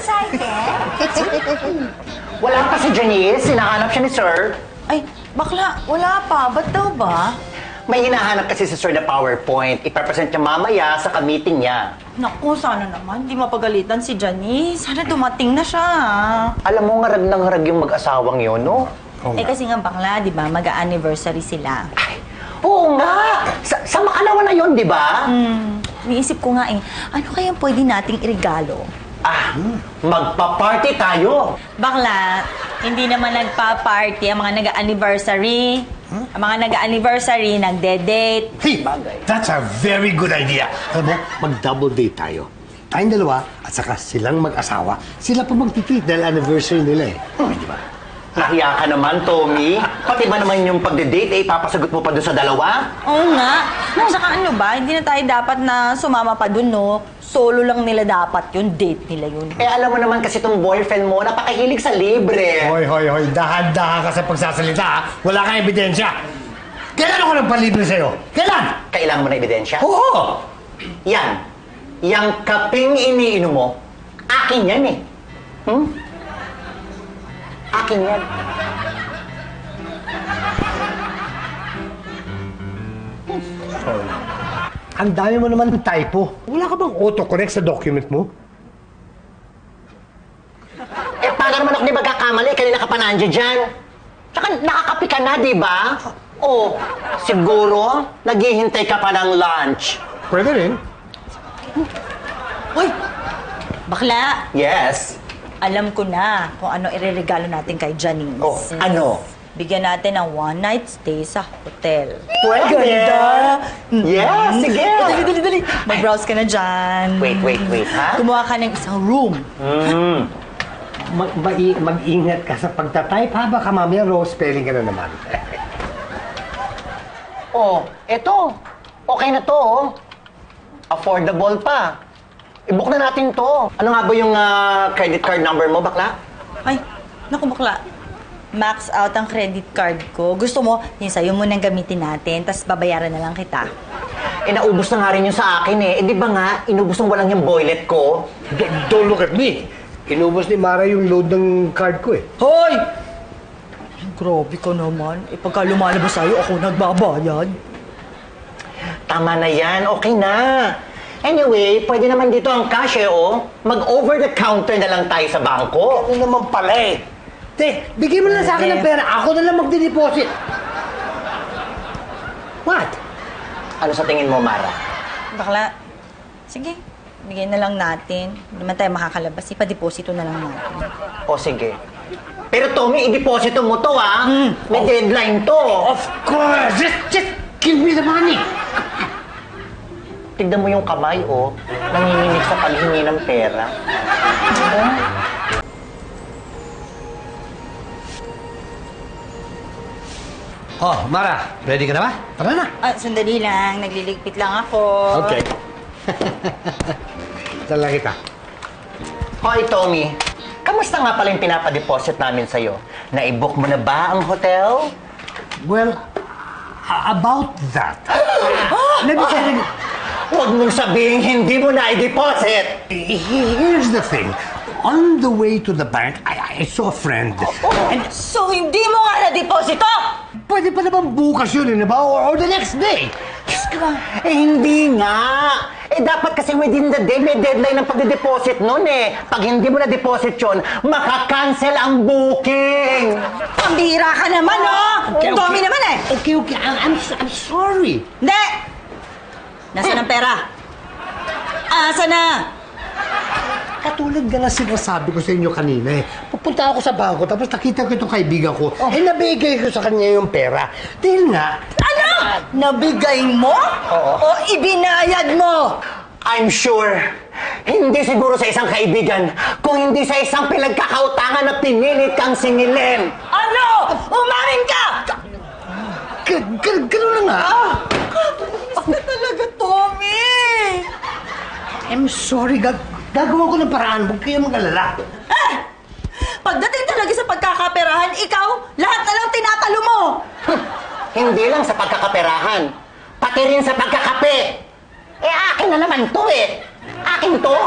excited? Wala pa si Janice. Hinahanap siya ni Sir. Ay, bakla, wala pa. Ba't daw ba? May hinahanap kasi si Sir na PowerPoint. Ipapresent niya mamaya sa ka-meeting niya. Naku, sana naman. Hindi mapagalitan si Janice. Sana dumating na siya. Alam mo, ngarag ng ngarag yung mag-asawang yun, no? Kasi nga bakla, di ba? Mag-a-anniversary sila. Ay, oo nga! Sa makalawa na yun, di ba? Niisip ko nga ano kayang pwede nating irigalo? Magpa-party tayo! Bakla, hindi naman nagpa-party ang mga nag-anniversary. Ang mga nag-anniversary, nagde-date. Hey, that's a very good idea. Alam mo, mag-double date tayo. Tayong dalawa at saka silang mag-asawa. Sila pa magtitreat dahil anniversary nila eh. Di ba? Nahiya ka naman, Tommy. Pati ba naman yung pagde-date, papasagot mo pa doon sa dalawa? Oo nga. Saka ano ba, hindi na tayo dapat na sumama pa dun, no? Solo lang nila dapat yun, date nila yun. Alam mo naman kasi itong boyfriend mo, napakahilig sa libre. Hoy, dahan-dahan ka sa pagsasalita ha. Wala kang ebidensya. Kailan ako nagpalibre sa'yo? Kailan? Kailangan mo na ebidensya? Oo! Yan. Yang kaping iniinom mo, akin yan eh. Akin yan. Sorry. Ang dami mo naman ng typo. Wala ka bang autocorrect sa document mo? Paano naman ako di magkakamali? Kanina ka pa nandiyan dyan. Tsaka nakakapi ka na, di ba? Siguro, naghihintay ka pa ng lunch. Pwede rin. Uy! Bakla! Yes. Alam ko na kung ano ireregalo natin kay Janice. Ano? Bigyan natin ng one-night stay sa hotel. Pwede! Ganda! Yes, sige! Dali! Mag-browse ka na dyan. Wait, ha? Kumuha ka ng isang room. Mag-ingat ka sa pagtatype ha. Baka mamaya rose spelling ka na naman. Eto. Okay na to, Affordable pa. I-book na natin to. Ano nga ba yung credit card number mo, bakla? Ay, naku bakla. Max out ang credit card ko. Gusto mo, yung sa'yo mo nang gamitin natin, tapos babayaran na lang kita. Naubos na nga rin yung sa akin eh. Di ba nga, inubos ng walang yung boylet ko? Don't look at me. Inubos ni Mara yung load ng card ko eh. Hoy! Grabe ka naman. Pagka lumalabas sa'yo, ako nagbabayad. Tama na yan. Okay na. Anyway, pwede naman dito ang cash Mag-over the counter na lang tayo sa bangko. Ano naman pala eh. Bigyan mo na sa akin ng pera. Ako na lang magde-deposit. What? Ano sa tingin mo, Mara? Bakla, sige, bigyan na lang natin. Hindi naman tayo makakalabas. Ipa-deposito na lang natin. Sige. Pero Tommy, i-deposito mo to May deadline to. Of course! Just give me the money! Tignan mo yung kamay, nanginginig sa paghingi ng pera. Mara, ready ka na ba? Tara na. Sandali lang. Nagliligpit lang ako. Okay. Saan lang kita? Hoy, Tommy. Kamusta nga pala yung pinapadeposit namin sa'yo? Naibook mo na ba ang hotel? Well, about that. Let me tell you. Huwag mong sabihin hindi mo na i-deposit. Here's the thing. On the way to the bank, I saw a friend. And so, hindi mo nga na-deposito? Pwede pa naman bukas yun, di ba? Or the next day. Diyos ka. Hindi nga. Dapat kasi within the day, may deadline ng pagde-deposit nun Pag hindi mo na-deposit yun, maka-cancel ang booking. Pambira ka naman, Okay. Tommy naman Okay. I'm sorry. Hindi! Nasaan ang pera? Asa na? Katulad nga na sinasabi ko sa inyo kanina Pupunta ako sa bangko, tapos nakita ko itong kaibigan ko. Nabigay ko sa kanya yung pera. Dahil nga... Ano? Nabigay mo? Oo. O ibinayad mo? I'm sure, hindi siguro sa isang kaibigan, kung hindi sa isang pinagkakautangan na pinilit kang singilin. Ano? Umamin ka! Ganun na nga. Bakit talaga, Tommy? I'm sorry, gagawa ko ng paraan. Huwag kayo mag-alala. Pagdating talaga sa pagkakaperahan, ikaw, lahat na lang tinatalo mo. Hindi lang sa pagkakaperahan, pati rin sa pagkakape. Akin na naman to Akin to.